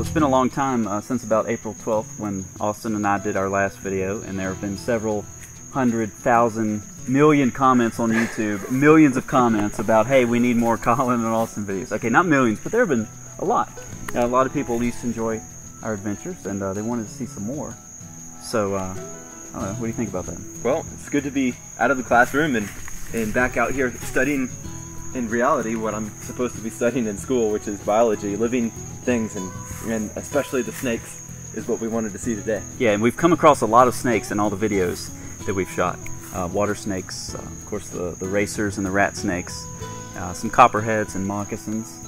Well, it's been a long time since about April 12th when Austin and I did our last video, and there have been several 100,000 million comments on YouTube, millions of comments about, hey, we need more Colin and Austin videos. Okay, not millions, but there have been a lot. A lot of people used to enjoy our adventures, and they wanted to see some more. So, I don't know, what do you think about that? Well, it's good to be out of the classroom and back out here studying in reality what I'm supposed to be studying in school, which is biology, living things, and especially the snakes is what we wanted to see today. Yeah, and we've come across a lot of snakes in all the videos that we've shot. Water snakes, of course the racers and the rat snakes, some copperheads and moccasins,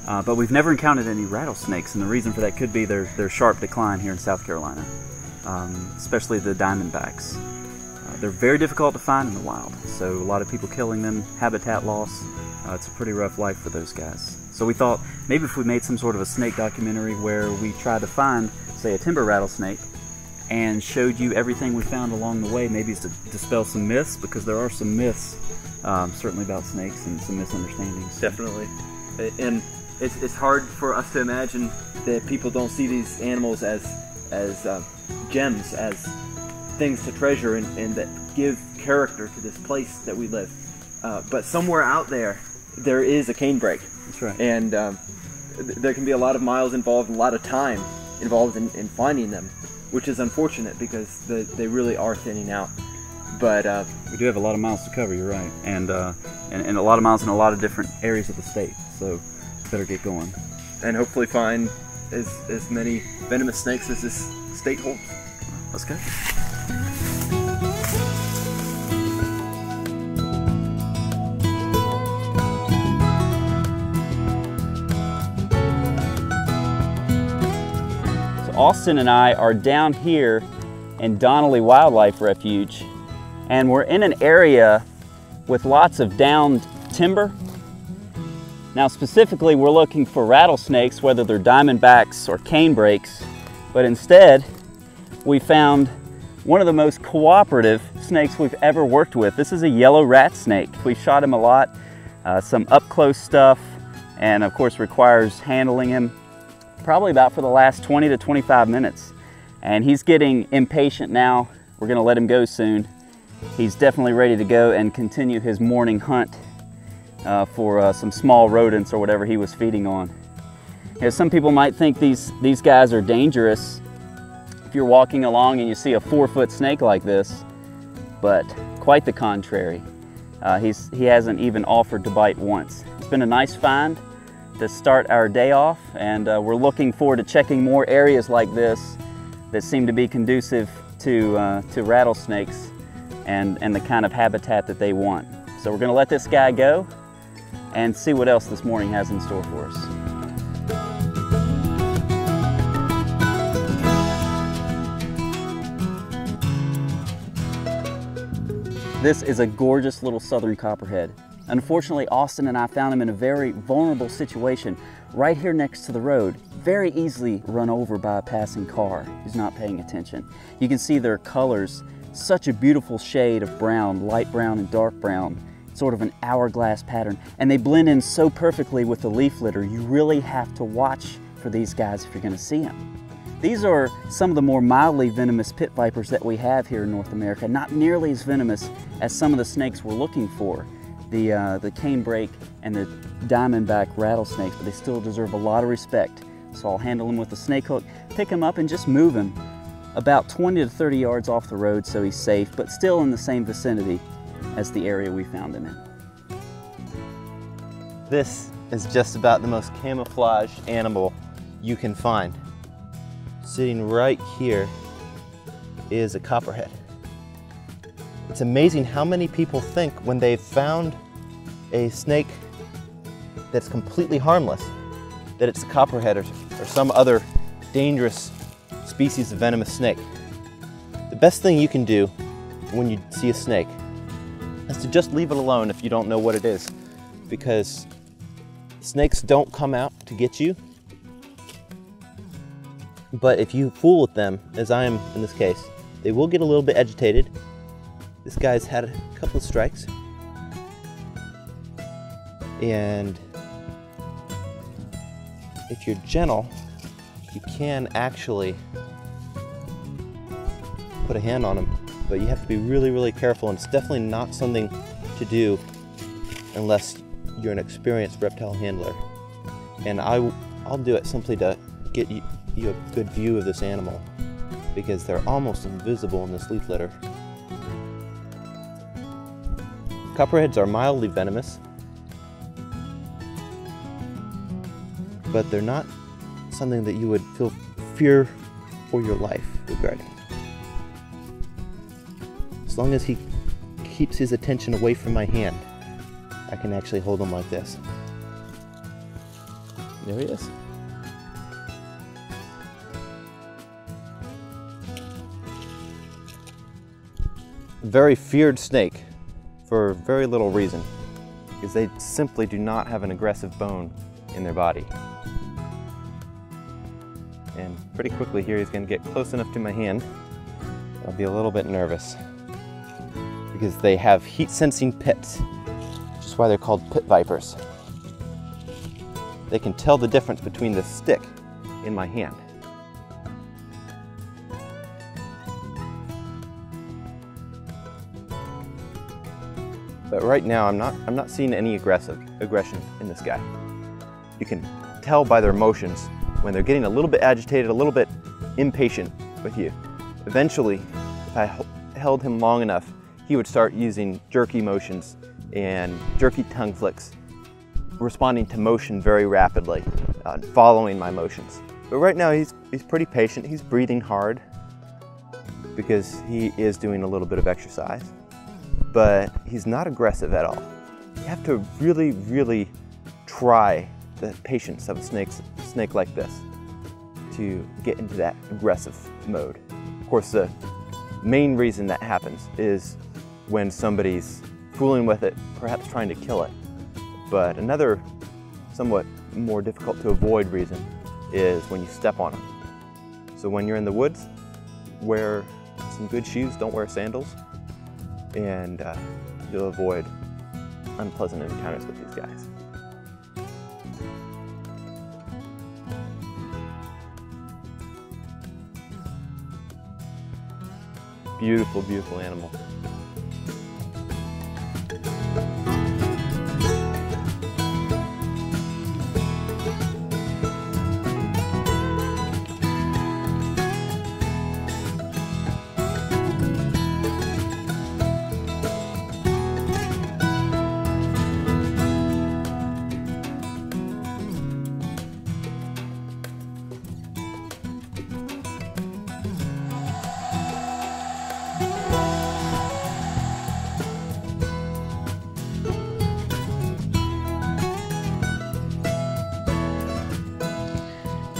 but we've never encountered any rattlesnakes, and the reason for that could be their sharp decline here in South Carolina, especially the diamondbacks. They're very difficult to find in the wild, so a lot of people killing them, habitat loss. It's a pretty rough life for those guys. So we thought maybe if we made some sort of a snake documentary where we tried to find, say, a timber rattlesnake and showed you everything we found along the way, maybe to dispel some myths, because there are some myths certainly about snakes and some misunderstandings. Definitely. And it's hard for us to imagine that people don't see these animals as gems, as things to treasure and that give character to this place that we live. But somewhere out there is a canebrake. That's right. And there can be a lot of miles involved, a lot of time involved in finding them, which is unfortunate because they really are thinning out. But we do have a lot of miles to cover, you're right, and a lot of miles in a lot of different areas of the state, so better get going. And hopefully find as many venomous snakes as this state holds. Let's go. Austin and I are down here in Donnelly Wildlife Refuge, and we're in an area with lots of downed timber. Now specifically we're looking for rattlesnakes, whether they're diamondbacks or canebrakes, but instead we found one of the most cooperative snakes we've ever worked with. This is a yellow rat snake. We shot him a lot, some up close stuff, and of course requires handling him probably about for the last 20 to 25 minutes. And he's getting impatient now. We're gonna let him go soon. He's definitely ready to go and continue his morning hunt for some small rodents or whatever he was feeding on. You know, some people might think these guys are dangerous if you're walking along and you see a 4-foot snake like this, but quite the contrary. He hasn't even offered to bite once. It's been a nice find to start our day off, and we're looking forward to checking more areas like this that seem to be conducive to rattlesnakes and the kind of habitat that they want. So we're going to let this guy go and see what else this morning has in store for us. This is a gorgeous little southern copperhead. Unfortunately, Austin and I found him in a very vulnerable situation right here next to the road, very easily run over by a passing car who's not paying attention. You can see their colors, such a beautiful shade of brown, light brown and dark brown, sort of an hourglass pattern, and they blend in so perfectly with the leaf litter. You really have to watch for these guys if you're going to see them. These are some of the more mildly venomous pit vipers that we have here in North America, not nearly as venomous as some of the snakes we're looking for. The canebrake and the diamondback rattlesnakes, but they still deserve a lot of respect. So I'll handle them with a snake hook, pick him up and just move him about 20 to 30 yards off the road so he's safe, but still in the same vicinity as the area we found him in. This is just about the most camouflaged animal you can find. Sitting right here is a copperhead. It's amazing how many people think when they've found a snake that's completely harmless that it's a copperhead or some other dangerous species of venomous snake. The best thing you can do when you see a snake is to just leave it alone if you don't know what it is, because snakes don't come out to get you, but if you fool with them, as I am in this case, they will get a little bit agitated. This guy's had a couple of strikes, and if you're gentle you can actually put a hand on them, but you have to be really, really careful, and it's definitely not something to do unless you're an experienced reptile handler. And I'll do it simply to get you a good view of this animal, because they're almost invisible in this leaf litter. Copperheads are mildly venomous, but they're not something that you would feel fear for your life regarding. As long as he keeps his attention away from my hand, I can actually hold him like this. There he is. Very feared snake for very little reason, because they simply do not have an aggressive bone in their body. And pretty quickly here he's going to get close enough to my hand. I'll be a little bit nervous, because they have heat-sensing pits, which is why they're called pit vipers. They can tell the difference between the stick in my hand. But right now I'm not seeing any aggression in this guy. You can tell by their motions when they're getting a little bit agitated, a little bit impatient with you. Eventually, if I held him long enough, he would start using jerky motions and jerky tongue flicks, responding to motion very rapidly, following my motions. But right now he's pretty patient. He's breathing hard because he is doing a little bit of exercise, but he's not aggressive at all. You have to really, really try the patience of a snake like this to get into that aggressive mode. Of course, the main reason that happens is when somebody's fooling with it, perhaps trying to kill it. But another somewhat more difficult to avoid reason is when you step on them. So when you're in the woods, wear some good shoes, don't wear sandals, and you'll avoid unpleasant encounters with these guys. Beautiful, beautiful animal.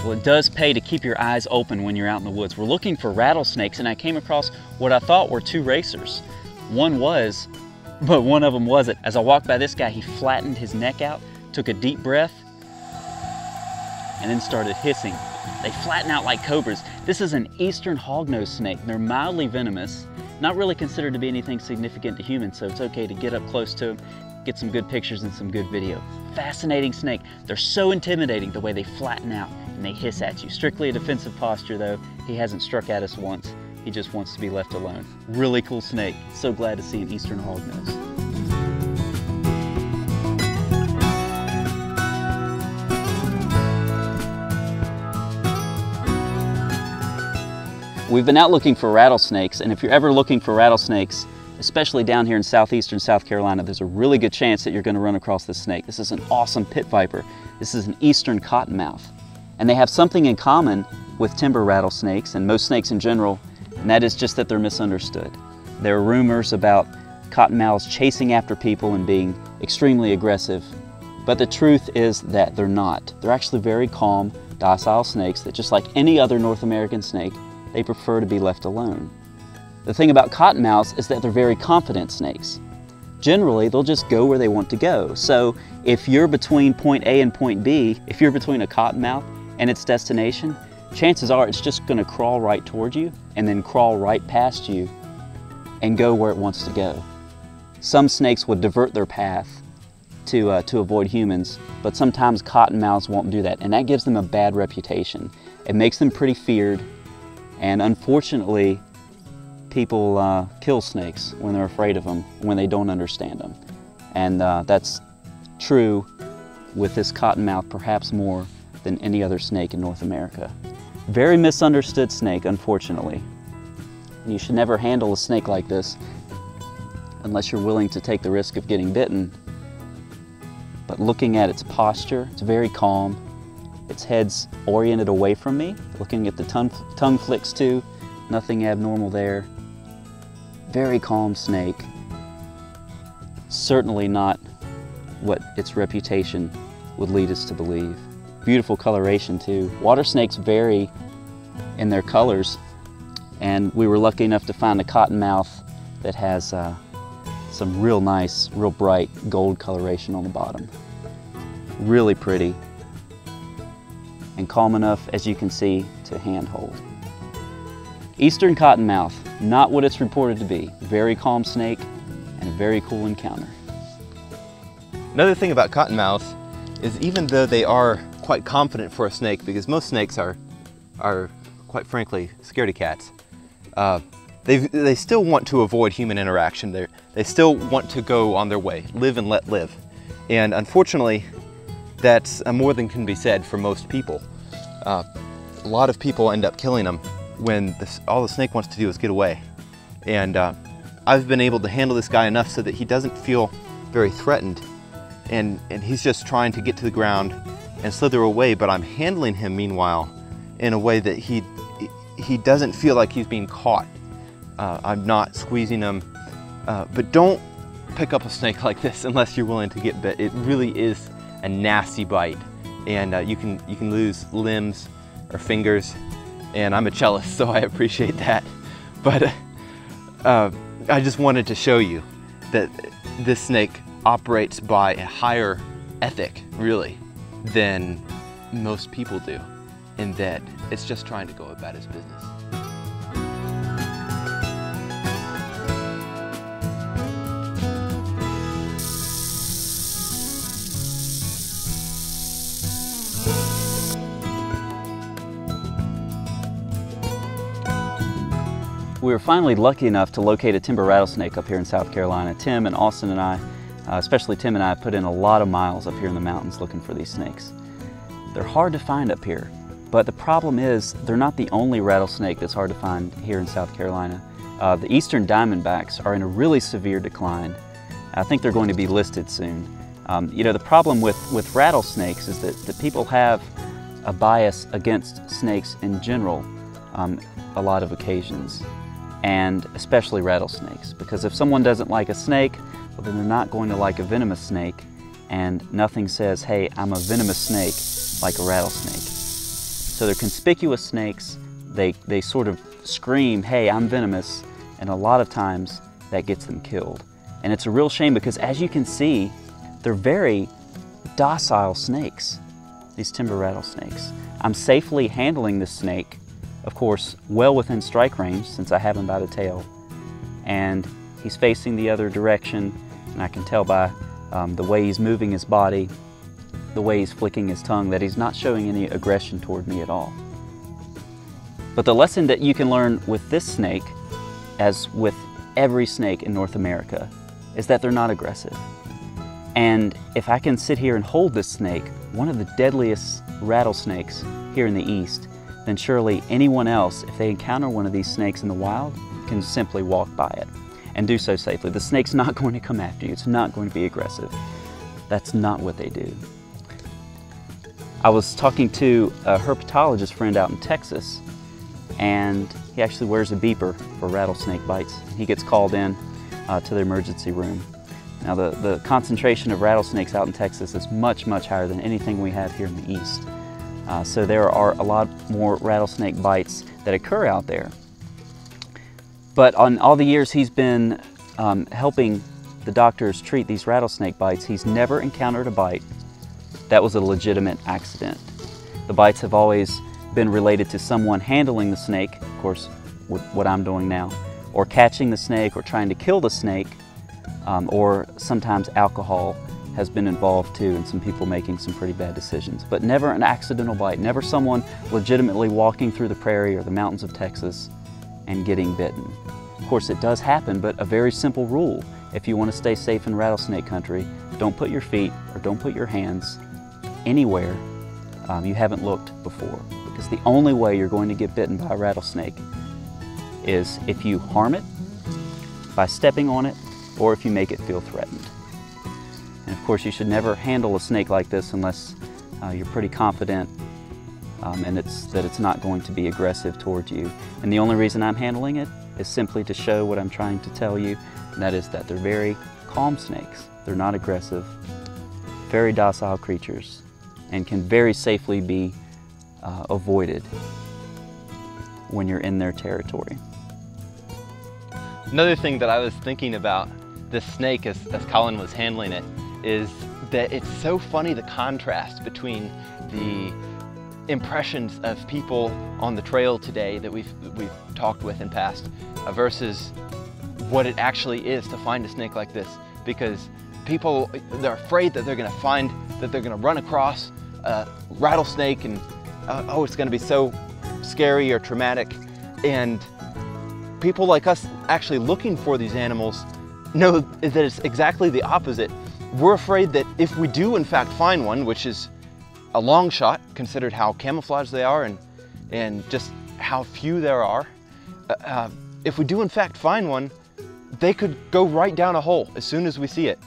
Well, it does pay to keep your eyes open when you're out in the woods. We're looking for rattlesnakes, and I came across what I thought were two racers. One was, but one of them wasn't. As I walked by this guy, he flattened his neck out, took a deep breath, and then started hissing. They flatten out like cobras. This is an eastern hognose snake. They're mildly venomous, not really considered to be anything significant to humans, so it's okay to get up close to them, get some good pictures and some good video. Fascinating snake. They're so intimidating the way they flatten out and they hiss at you. Strictly a defensive posture though. He hasn't struck at us once. He just wants to be left alone. Really cool snake. So glad to see an eastern hognose. We've been out looking for rattlesnakes, and if you're ever looking for rattlesnakes, especially down here in southeastern South Carolina, there's a really good chance that you're going to run across this snake. This is an awesome pit viper. This is an eastern cottonmouth. And they have something in common with timber rattlesnakes and most snakes in general, and that is just that they're misunderstood. There are rumors about cottonmouths chasing after people and being extremely aggressive, but the truth is that they're not. They're actually very calm, docile snakes that, just like any other North American snake, they prefer to be left alone. The thing about cottonmouths is that they're very confident snakes. Generally, they'll just go where they want to go. So if you're between point A and point B, if you're between a cottonmouth and its destination, chances are it's just going to crawl right toward you and then crawl right past you and go where it wants to go. Some snakes would divert their path to avoid humans, but sometimes cottonmouths won't do that, and that gives them a bad reputation It makes them pretty feared, and unfortunately, people kill snakes when they're afraid of them, when they don't understand them. And that's true with this cottonmouth perhaps more than any other snake in North America. Very misunderstood snake, unfortunately. And you should never handle a snake like this unless you're willing to take the risk of getting bitten. But looking at its posture, it's very calm. Its head's oriented away from me, looking at the tongue flicks too, nothing abnormal there. Very calm snake. Certainly not what its reputation would lead us to believe. Beautiful coloration too. Water snakes vary in their colors, and we were lucky enough to find a cottonmouth that has some real nice, real bright gold coloration on the bottom. Really pretty, and calm enough, as you can see, to handhold. Eastern cottonmouth, not what it's reported to be. Very calm snake and a very cool encounter. Another thing about cottonmouth is even though they are quite confident for a snake, because most snakes are quite frankly scaredy cats, they still want to avoid human interaction. They still want to go on their way, live and let live. And unfortunately, that's more than can be said for most people. A lot of people end up killing them when all the snake wants to do is get away. And I've been able to handle this guy enough so that he doesn't feel very threatened, and he's just trying to get to the ground and slither away, but I'm handling him meanwhile in a way that he doesn't feel like he's being caught. I'm not squeezing him, but don't pick up a snake like this unless you're willing to get bit. It really is a nasty bite, and you can lose limbs or fingers, and I'm a cellist, so I appreciate that. But I just wanted to show you that this snake operates by a higher ethic, really, than most people do, in that it's just trying to go about its business. We were finally lucky enough to locate a timber rattlesnake up here in South Carolina. Tim and Austin and I, especially Tim and I, put in a lot of miles up here in the mountains looking for these snakes. They're hard to find up here, but the problem is they're not the only rattlesnake that's hard to find here in South Carolina. The eastern diamondbacks are in a really severe decline. I think they're going to be listed soon. You know, the problem with rattlesnakes is that people have a bias against snakes in general on a lot of occasions, and especially rattlesnakes, because if someone doesn't like a snake, well, then they're not going to like a venomous snake, and nothing says, hey, I'm a venomous snake, like a rattlesnake. So they're conspicuous snakes. They sort of scream, hey, I'm venomous, and a lot of times that gets them killed. And it's a real shame, because as you can see, they're very docile snakes, these timber rattlesnakes. I'm safely handling this snake, of course, well within strike range, since I have him by the tail. And he's facing the other direction, and I can tell by the way he's moving his body, the way he's flicking his tongue, that he's not showing any aggression toward me at all. But the lesson that you can learn with this snake, as with every snake in North America, is that they're not aggressive. And if I can sit here and hold this snake, one of the deadliest rattlesnakes here in the East, then surely anyone else, if they encounter one of these snakes in the wild, can simply walk by it and do so safely. The snake's not going to come after you. It's not going to be aggressive. That's not what they do. I was talking to a herpetologist friend out in Texas, and he actually wears a beeper for rattlesnake bites. He gets called in to the emergency room. Now the concentration of rattlesnakes out in Texas is much, much higher than anything we have here in the East. So there are a lot more rattlesnake bites that occur out there. But on all the years he's been helping the doctors treat these rattlesnake bites, he's never encountered a bite that was a legitimate accident. The bites have always been related to someone handling the snake, of course, with what I'm doing now, or catching the snake or trying to kill the snake, or sometimes alcohol has been involved too, and some people making some pretty bad decisions. But never an accidental bite, never someone legitimately walking through the prairie or the mountains of Texas and getting bitten. Of course it does happen, but a very simple rule. If you want to stay safe in rattlesnake country, don't put your feet or don't put your hands anywhere you haven't looked before. Because the only way you're going to get bitten by a rattlesnake is if you harm it by stepping on it, or if you make it feel threatened. And of course you should never handle a snake like this unless you're pretty confident and that it's not going to be aggressive towards you. And the only reason I'm handling it is simply to show what I'm trying to tell you, and that is that they're very calm snakes. They're not aggressive, very docile creatures, and can very safely be avoided when you're in their territory. Another thing that I was thinking about this snake as Colin was handling it is that it's so funny, the contrast between the impressions of people on the trail today that we've talked with in past versus what it actually is to find a snake like this. Because people, they're afraid that they're going to run across a rattlesnake and oh, it's going to be so scary or traumatic. And people like us actually looking for these animals know that it's exactly the opposite. We're afraid that if we do in fact find one, which is a long shot considered how camouflaged they are and just how few there are, if we do in fact find one, they could go right down a hole as soon as we see it.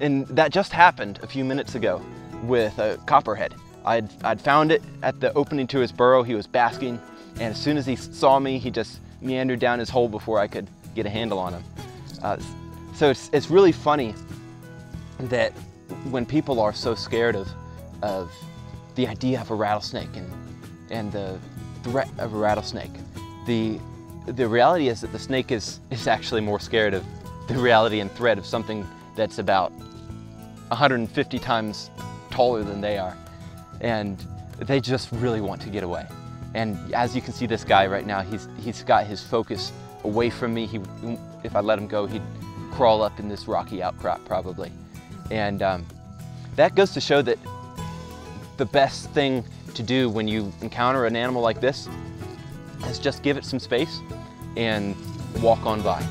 And that just happened a few minutes ago with a copperhead. I'd found it at the opening to his burrow. He was basking, and as soon as he saw me, he just meandered down his hole before I could get a handle on him. So it's really funny that when people are so scared of the idea of a rattlesnake and the threat of a rattlesnake, the reality is that the snake is actually more scared of the reality and threat of something that's about 150 times taller than they are. And they just really want to get away. And as you can see, this guy right now, he's got his focus away from me. If I let him go, he'd crawl up in this rocky outcrop probably. And that goes to show that the best thing to do when you encounter an animal like this is just give it some space and walk on by.